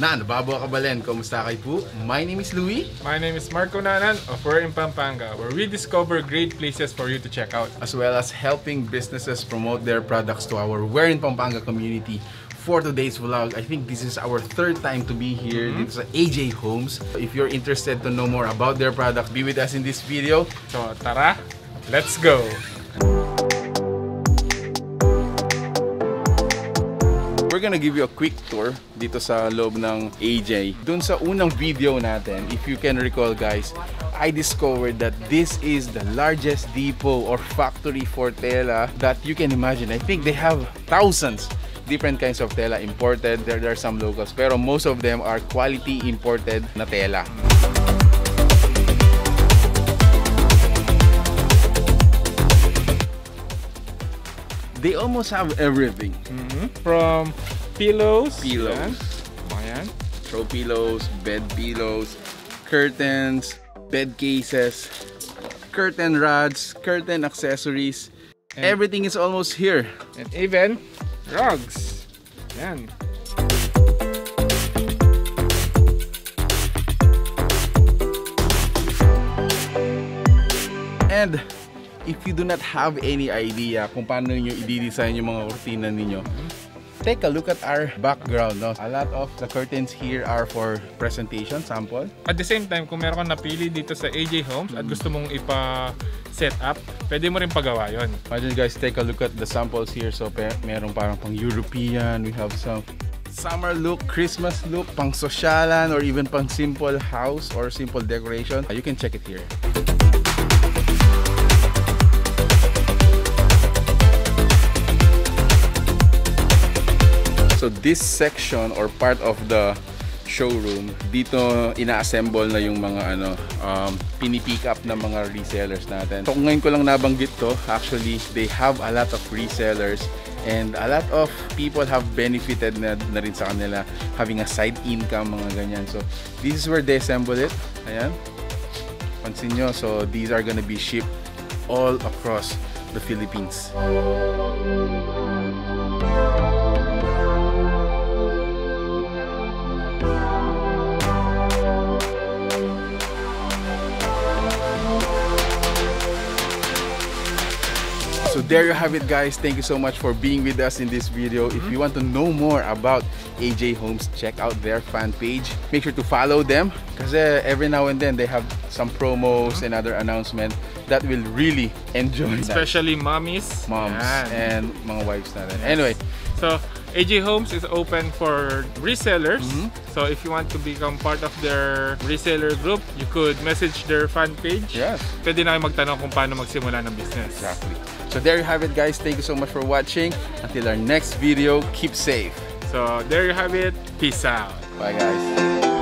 Bago Kabalen, kumusta kayo po? My name is Louie. My name is Marco Nanan of We're in Pampanga, where we discover great places for you to check out. As well as helping businesses promote their products to our We're in Pampanga community. For today's vlog, I think this is our third time to be here. This is AJ Homes. If you're interested to know more about their product, be with us in this video. So tara, let's go! We're gonna give you a quick tour dito sa loob ng AJ. Dun sa unang video natin, if you can recall guys, I discovered that this is the largest depot or factory for tela that you can imagine. I think they have thousands different kinds of tela imported. There are some locals, pero most of them are quality imported na tela. They almost have everything. From pillows. Pillows. Ayan. Throw pillows, bed pillows, curtains, bed cases, curtain rods, curtain accessories. And everything is almost here. And even rugs. Ayan. And if you do not have any idea kung paano nyo i-design yung mga kurtina ninyo, take a look at our background. No? A lot of the curtains here are for presentation, sample. At the same time, kung meron kang napili dito sa AJ Homes at gusto mong ipa-set up, pwede mo rin pagawa yun. Imagine guys, take a look at the samples here. So meron parang pang European, we have some summer look, Christmas look, pang sosyalan, or even pang simple house or simple decoration. You can check it here. So this section or part of the showroom, dito ina-assemble na yung mga pini-pick up ng mga resellers natin. So ngayon ko lang nabanggit to, actually they have a lot of resellers and a lot of people have benefited na rin sa kanila having a side income, mga ganyan. So this is where they assemble it. Ayan. Pansin nyo, so these are gonna be shipped all across the Philippines. So there you have it guys, thank you so much for being with us in this video. If you want to know more about AJ Homes, check out their fan page. Make sure to follow them kasi every now and then they have some promos and other announcements that will really enjoy. Especially moms and mga wives natin. Anyway, so AJ Homes is open for resellers. So if you want to become part of their reseller group, you could message their fan page. Yes. Pwede na kayo magtanong kung paano magsimula ng business. Exactly. So there you have it guys. Thank you so much for watching. Until our next video, keep safe. So there you have it. Peace out. Bye guys.